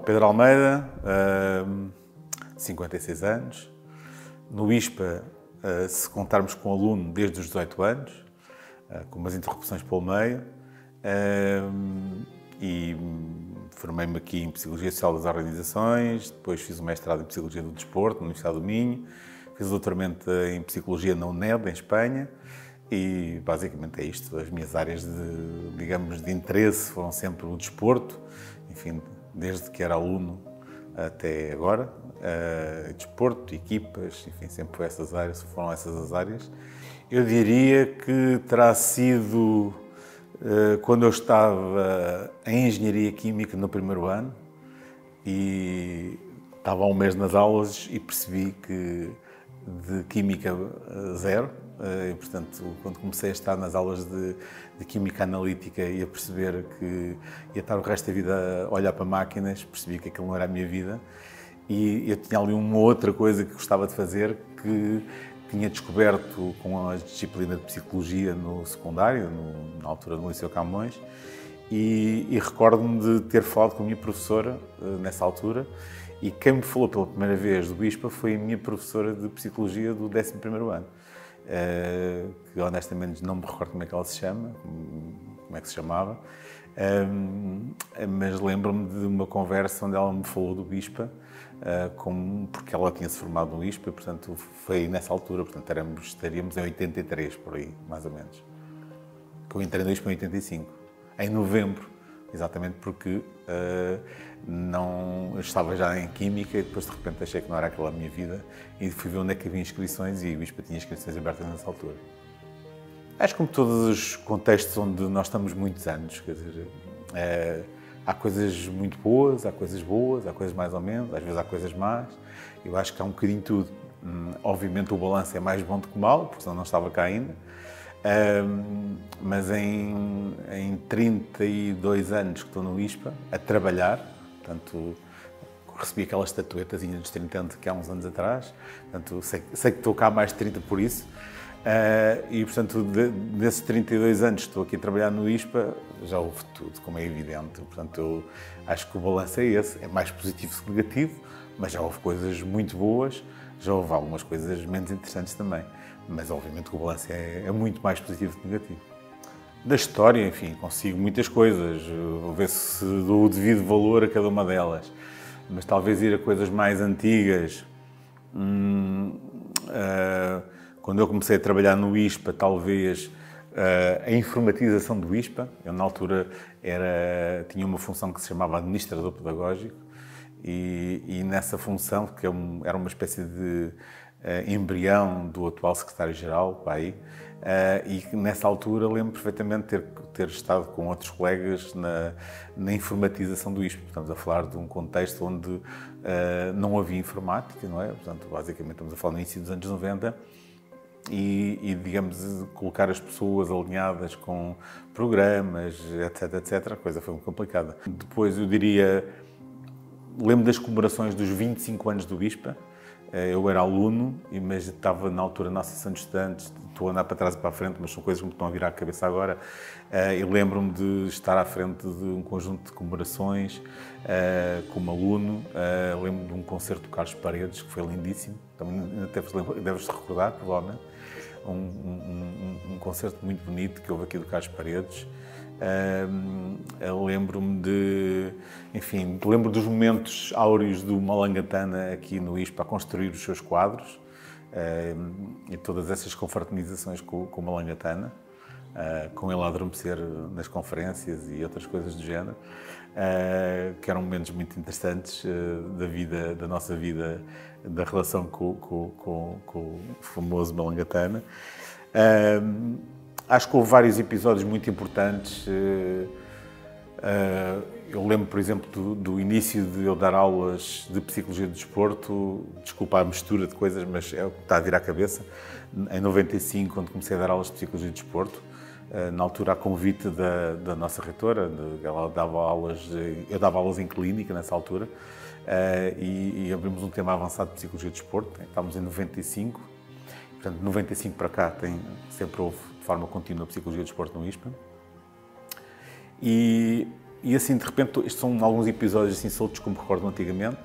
Pedro Almeida, 56 anos. No ISPA, se contarmos com aluno desde os 18 anos, com umas interrupções pelo meio. E formei-me aqui em Psicologia Social das Organizações, depois fiz o mestrado em Psicologia do Desporto na Universidade do Minho, fiz o doutoramento em Psicologia na UNED, em Espanha, e basicamente é isto. As minhas áreas de interesse foram sempre o desporto, enfim, desde que era aluno até agora, desporto, equipas, enfim, sempre foram essas as áreas. Eu diria que terá sido quando eu estava em Engenharia Química no primeiro ano e estava há um mês nas aulas e percebi que de Química zero. E, portanto, quando comecei a estar nas aulas de Química Analítica e a perceber que ia estar o resto da vida a olhar para máquinas, percebi que aquilo não era a minha vida. E eu tinha ali uma outra coisa que gostava de fazer, que tinha descoberto com a disciplina de Psicologia no secundário, na altura no Liceu Camões, e recordo-me de ter falado com a minha professora nessa altura, e quem me falou pela primeira vez do ISPA foi a minha professora de Psicologia do 11º ano, que honestamente não me recordo como é que ela se chama, como é que se chamava, mas lembro-me de uma conversa onde ela me falou do ISPA, porque ela tinha-se formado no ISPA, portanto foi nessa altura, portanto estaríamos em 83, por aí, mais ou menos. Eu entrei no ISPA em 85, em novembro, exatamente porque eu estava já em Química e depois de repente achei que não era aquela a minha vida e fui ver onde é que havia inscrições e o ISPA tinha inscrições abertas nessa altura. Acho que como todos os contextos onde nós estamos muitos anos, quer dizer, há coisas muito boas, há coisas mais ou menos, às vezes há coisas más. Eu acho que há um bocadinho de tudo. Obviamente o balanço é mais bom do que mau, porque senão não estava cá ainda. Mas em 32 anos que estou no ISPA, a trabalhar, portanto, recebi aquelas estatuetazinhas dos 30 anos que há uns anos atrás, portanto, sei que estou cá há mais de 30 por isso. E, portanto, desses 32 anos que estou aqui a trabalhar no ISPA, já houve tudo, como é evidente. Portanto, eu acho que o balanço é esse, é mais positivo que negativo, mas já houve coisas muito boas, já houve algumas coisas menos interessantes também. Mas, obviamente, que o balanço é muito mais positivo que negativo. Da história, enfim, consigo muitas coisas, vou ver se dou o devido valor a cada uma delas. Mas talvez ir a coisas mais antigas. Quando eu comecei a trabalhar no ISPA, talvez a informatização do ISPA. Eu, na altura, tinha uma função que se chamava Administrador Pedagógico e nessa função, que era uma espécie de embrião do atual Secretário-Geral, e nessa altura lembro perfeitamente ter estado com outros colegas na informatização do ISPA. Estamos a falar de um contexto onde não havia informática, não é? Portanto, basicamente estamos a falar no início dos anos 90, e digamos, colocar as pessoas alinhadas com programas, etc, a coisa foi muito complicada. Depois, eu diria, lembro das comemorações dos 25 anos do ISPA. Eu era aluno, mas estava na altura na Associação de Estudantes, estou a andar para trás e para a frente, mas são coisas que me estão a virar a cabeça agora. E lembro-me de estar à frente de um conjunto de comemorações como aluno. Lembro-me de um concerto de Carlos Paredes, que foi lindíssimo, também deves recordar, provavelmente. Um concerto muito bonito que houve aqui do Carlos Paredes. Lembro-me lembro dos momentos áureos do Malangatana aqui no ISPA a construir os seus quadros e todas essas confraternizações com o Malangatana, com ele a adormecer nas conferências e outras coisas do género, que eram momentos muito interessantes da nossa vida, da relação com o famoso Malangatana. Acho que houve vários episódios muito importantes. Eu lembro, por exemplo, do início de eu dar aulas de Psicologia do Desporto. Desculpa a mistura de coisas, mas é o que está a vir à cabeça. Em 95, quando comecei a dar aulas de Psicologia do Desporto, na altura a convite da nossa reitora, ela dava aulas, eu dava aulas em clínica nessa altura, e abrimos um tema avançado de Psicologia do Desporto. Estávamos em 95. Portanto, de 95 para cá sempre houve de forma contínua a Psicologia do Desporto no ISPA. E E assim, de repente, estes são alguns episódios assim soltos que me recordo antigamente.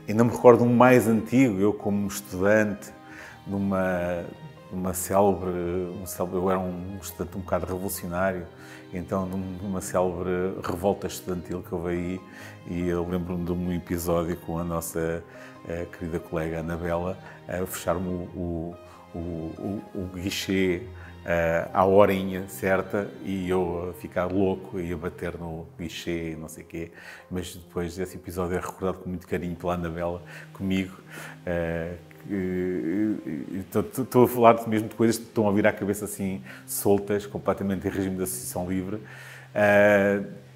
Ainda me recordo um mais antigo, eu como estudante, numa célebre, eu era um estudante um bocado revolucionário, então numa célebre revolta estudantil que houve aí, e eu lembro-me de um episódio com a nossa querida colega Anabela a fechar-me o guichê à horinha certa e eu a ficar louco e a bater no guichê e não sei o quê, mas depois esse episódio é recordado com muito carinho pela Anabela comigo. Estou a falar mesmo de coisas que estão a vir à cabeça assim soltas, completamente em regime de associação livre.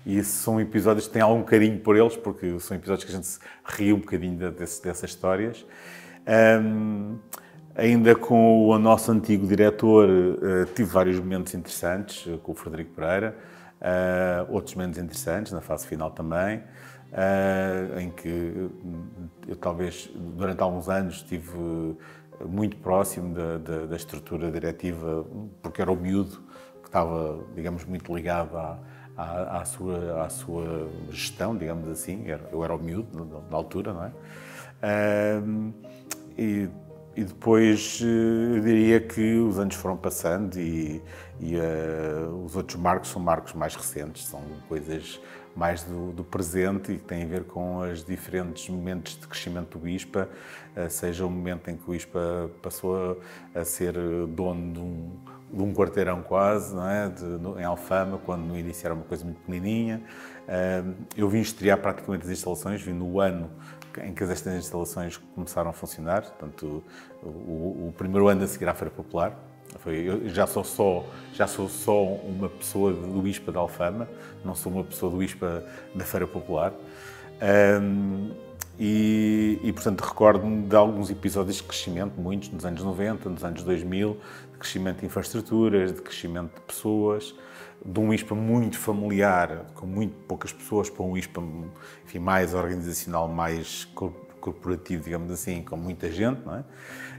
E são episódios que têm algum carinho por eles, porque são episódios que a gente se ri um bocadinho dessas histórias. Ainda com o nosso antigo diretor, tive vários momentos interessantes, com o Frederico Pereira, outros menos interessantes, na fase final também, em que eu talvez durante alguns anos estive muito próximo da estrutura diretiva, porque era o miúdo que estava, digamos, muito ligado à sua gestão, digamos assim. Eu era o miúdo na altura, não é? E depois eu diria que os anos foram passando e os outros marcos são marcos mais recentes, são coisas mais do presente e que têm a ver com os diferentes momentos de crescimento do ISPA, seja o momento em que o ISPA passou a ser dono de um quarteirão quase, não é? Em Alfama, quando no início era uma coisa muito pequenininha. Eu vim estrear praticamente as instalações, vim no ano em que estas instalações começaram a funcionar, portanto, o primeiro ano a seguir à Feira Popular. Eu já sou só uma pessoa do ISPA de Alfama, não sou uma pessoa do ISPA da Feira Popular. Portanto, recordo-me de alguns episódios de crescimento, muitos nos anos 90, nos anos 2000, de crescimento de infraestruturas, de crescimento de pessoas, de um ISPA muito familiar, com muito poucas pessoas, para um ISPA, enfim, mais organizacional, mais corporativo, digamos assim, com muita gente, não é?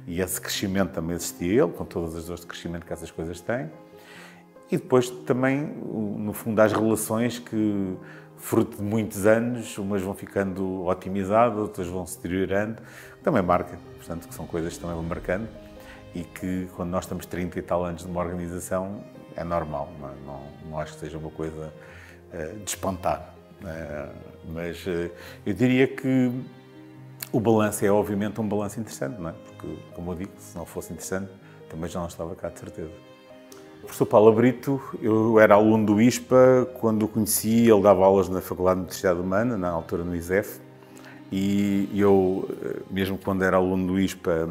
E esse crescimento também existia ele, com todas as dores de crescimento que essas coisas têm. E depois também, no fundo, as relações que, fruto de muitos anos, umas vão ficando otimizadas, outras vão se deteriorando, também marca, portanto, que são coisas que também vão marcando e que, quando nós estamos 30 e tal anos numa organização, é normal, não acho que seja uma coisa de espantar. Mas eu diria que o balanço é, obviamente, um balanço interessante, não é? Porque, como eu digo, se não fosse interessante, também já não estava cá, de certeza. O professor Paulo Brito, eu era aluno do ISPA, quando o conheci, ele dava aulas na Faculdade de Universidade Humana, na altura no ISEF, e eu, mesmo quando era aluno do ISPA,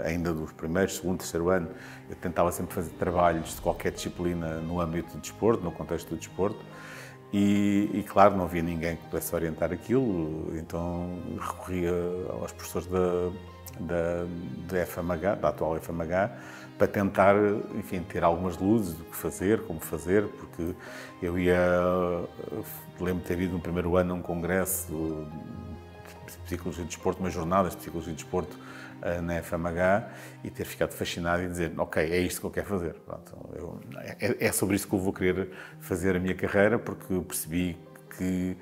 ainda dos primeiros, segundo, terceiro ano, eu tentava sempre fazer trabalhos de qualquer disciplina no âmbito do desporto, no contexto do desporto, e claro, não havia ninguém que pudesse orientar aquilo, então recorria aos professores da FMH, da atual FMH, para tentar, enfim, ter algumas luzes do que fazer, como fazer, porque eu lembro de ter ido no primeiro ano a um congresso de Psicologia de Desporto, umas jornadas de Psicologia de Desporto na FMH, e ter ficado fascinado e dizer, ok, é isto que eu quero fazer. Pronto, é sobre isso que eu vou querer fazer a minha carreira, porque percebi que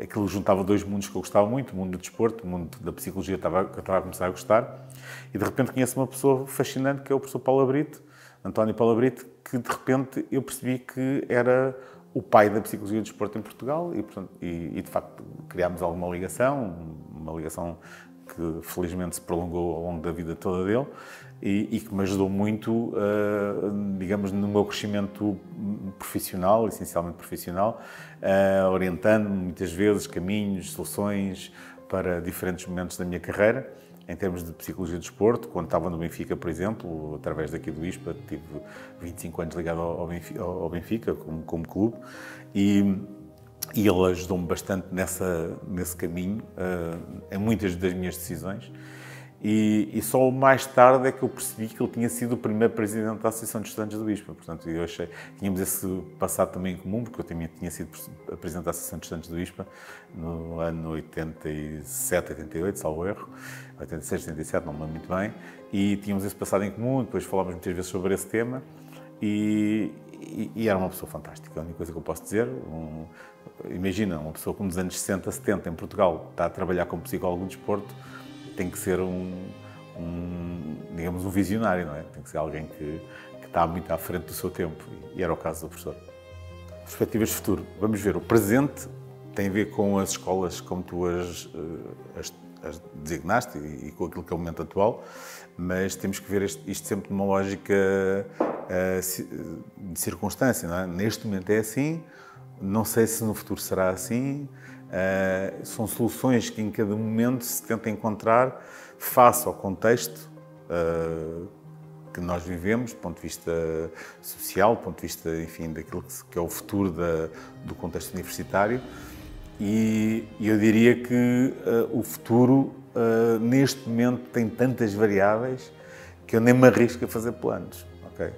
aquilo juntava dois mundos que eu gostava muito, o mundo do desporto, o mundo da psicologia que eu estava a começar a gostar, e de repente conheço uma pessoa fascinante que é o professor Paulo Brito, António Paulo Brito, que de repente eu percebi que era o pai da psicologia do desporto em Portugal e de facto criámos alguma ligação, uma ligação que felizmente se prolongou ao longo da vida toda dele e que me ajudou muito, digamos, no meu crescimento profissional, essencialmente profissional, orientando-me muitas vezes caminhos, soluções para diferentes momentos da minha carreira, em termos de psicologia do desporto. Quando estava no Benfica, por exemplo, através daqui do ISPA, tive 25 anos ligado ao Benfica como clube, e ele ajudou-me bastante nesse caminho, em muitas das minhas decisões. E só mais tarde é que eu percebi que ele tinha sido o primeiro presidente da Associação de Estudantes do ISPA. Portanto, eu achei que tínhamos esse passado também em comum, porque eu também tinha sido presidente da Associação de Estudantes do ISPA no ano 87, 88, salvo erro, 86, 87, não me lembro muito bem, e tínhamos esse passado em comum, depois falámos muitas vezes sobre esse tema, e e era uma pessoa fantástica, a única coisa que eu posso dizer. Imagina, uma pessoa que nos anos 60, 70 em Portugal está a trabalhar como psicólogo do desporto, tem que ser digamos, um visionário, não é? Tem que ser alguém que está muito à frente do seu tempo, e era o caso do professor. Perspectivas de futuro. Vamos ver, o presente tem a ver com as escolas como tu as designaste e com aquilo que é o momento atual, mas temos que ver isto sempre numa lógica de circunstância, não é? Neste momento é assim, não sei se no futuro será assim. São soluções que em cada momento se tenta encontrar face ao contexto que nós vivemos, do ponto de vista social, do ponto de vista, enfim, daquilo que é o futuro do contexto universitário. E eu diria que o futuro, neste momento, tem tantas variáveis que eu nem me arrisco a fazer planos. Okay?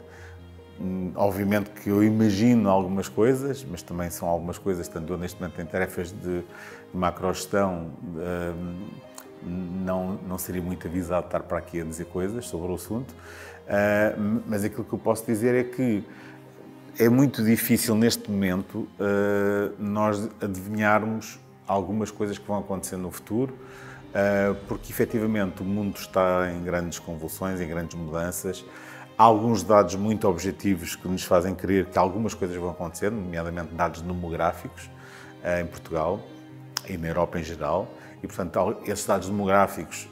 Obviamente que eu imagino algumas coisas, mas também são algumas coisas, tanto eu neste momento em tarefas de macrogestão, não seria muito avisado de estar para aqui a dizer coisas sobre o assunto, mas aquilo que eu posso dizer é que é muito difícil neste momento nós adivinharmos algumas coisas que vão acontecer no futuro, porque efetivamente o mundo está em grandes convulsões, em grandes mudanças. Há alguns dados muito objetivos que nos fazem crer que algumas coisas vão acontecer, nomeadamente dados demográficos em Portugal e na Europa em geral. E, portanto, esses dados demográficos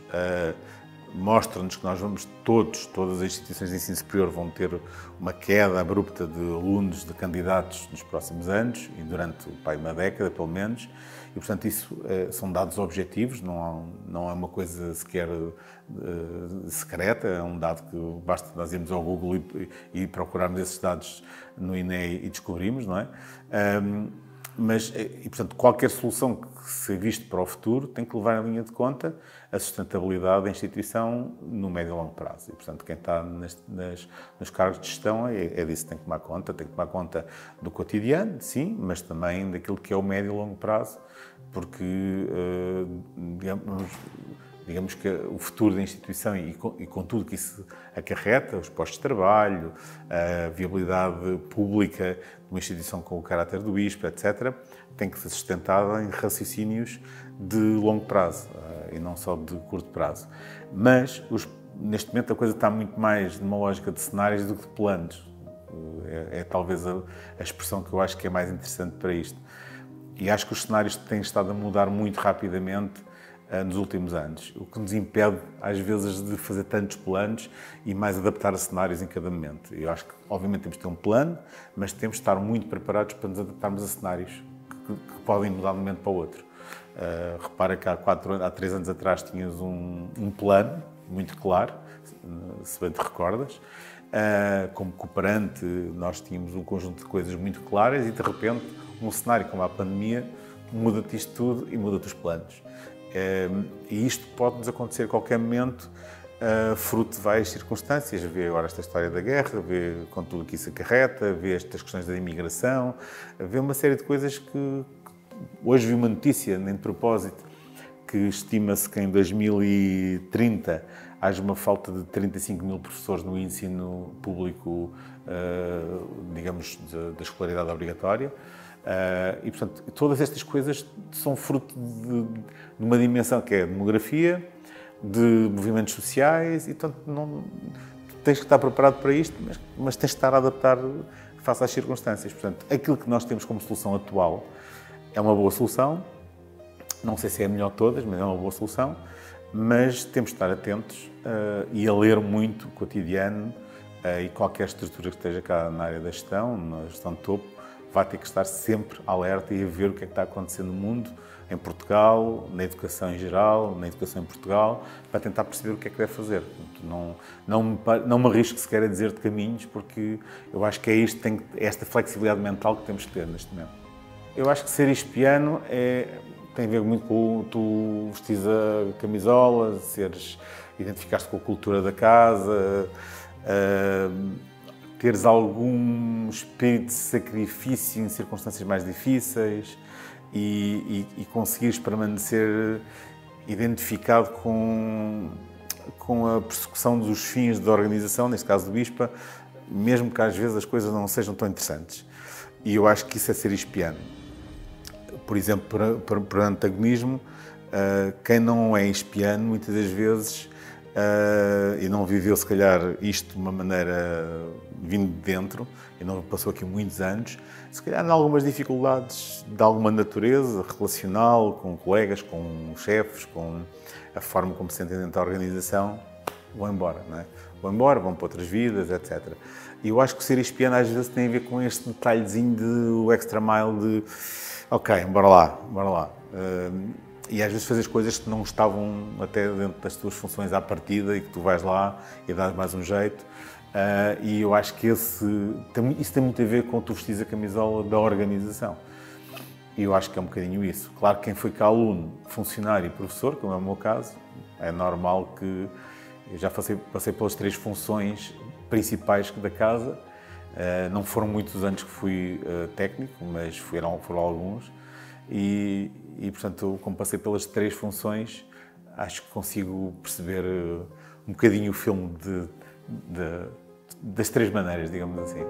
mostram-nos que nós vamos todas as instituições de ensino superior vão ter uma queda abrupta de alunos, de candidatos nos próximos anos e durante uma década, pelo menos. E, portanto, isso são dados objetivos, não é uma coisa sequer secreta, é um dado que basta nós irmos ao Google e procurarmos esses dados no INE e descobrimos, não é? E, portanto, qualquer solução que se viste para o futuro tem que levar em linha de conta a sustentabilidade da instituição no médio e longo prazo. E, portanto, quem está nos cargos de gestão é disso que tem que tomar conta do cotidiano, sim, mas também daquilo que é o médio e longo prazo, porque, digamos que o futuro da instituição e com tudo que isso acarreta, os postos de trabalho, a viabilidade pública de uma instituição com o caráter do ISPA, etc., tem que ser sustentada em raciocínios de longo prazo e não só de curto prazo. Mas, neste momento, a coisa está muito mais numa lógica de cenários do que de planos. É talvez a expressão que eu acho que é mais interessante para isto. E acho que os cenários têm estado a mudar muito rapidamente nos últimos anos, o que nos impede, às vezes, de fazer tantos planos e mais adaptar a cenários em cada momento. Eu acho que, obviamente, temos de ter um plano, mas temos de estar muito preparados para nos adaptarmos a cenários que podem mudar de um momento para o outro. Repara que há 3 anos atrás tinhas um plano muito claro, se bem te recordas. Como cooperante, nós tínhamos um conjunto de coisas muito claras e, de repente, um cenário como a pandemia muda-te isto tudo e muda-te os planos. E isto pode-nos acontecer a qualquer momento, fruto de várias circunstâncias. Vê agora esta história da guerra, vê com tudo o que isso acarreta, vê estas questões da imigração, vê uma série de coisas que... Hoje vi uma notícia, nem de propósito, que estima-se que em 2030 haja uma falta de 35 mil professores no ensino público, digamos, da escolaridade obrigatória. E, portanto, todas estas coisas são fruto de uma dimensão que é a demografia, de movimentos sociais, e, portanto, tu tens que estar preparado para isto, mas tens que estar a adaptar face às circunstâncias. Portanto, aquilo que nós temos como solução atual é uma boa solução, não sei se é a melhor de todas, mas é uma boa solução, mas temos de estar atentos e a ler muito o cotidiano e qualquer estrutura que esteja cá na área da gestão, na gestão de topo, vai ter que estar sempre alerta e a ver o que é que está acontecendo no mundo, em Portugal, na educação em geral, na educação em Portugal, para tentar perceber o que é que deve fazer. Portanto, não me arrisco sequer a dizer de caminhos, porque eu acho que é esta flexibilidade mental que temos que ter neste momento. Eu acho que ser ispiano tem a ver muito com tu vestis a camisola, identificar-te com a cultura da casa, teres algum espírito de sacrifício em circunstâncias mais difíceis e conseguires permanecer identificado com a persecução dos fins da organização, neste caso do ISPA, mesmo que às vezes as coisas não sejam tão interessantes. E eu acho que isso é ser espiano. Por exemplo, para antagonismo, quem não é espiano, muitas das vezes, e não viveu, se calhar, isto de uma maneira vindo de dentro, e não passou aqui muitos anos, se calhar, em algumas dificuldades de alguma natureza, relacional, com colegas, com chefes, com a forma como se sentem dentro da organização, vão embora, não é? Vão embora, vão para outras vidas, etc. E eu acho que ser espiano às vezes tem a ver com este detalhezinho o extra mile de ok, bora lá, bora lá. E às vezes fazer coisas que não estavam até dentro das tuas funções à partida e que tu vais lá e dás mais um jeito. E eu acho que isso tem muito a ver com tu vestir a camisola da organização. E eu acho que é um bocadinho isso. Claro que quem foi cá aluno, funcionário e professor, como é o meu caso, é normal que eu já passei pelas 3 funções principais da casa. Não foram muitos anos que fui técnico, mas foram alguns. E, portanto, como passei pelas 3 funções, acho que consigo perceber um bocadinho o filme das 3 maneiras, digamos assim.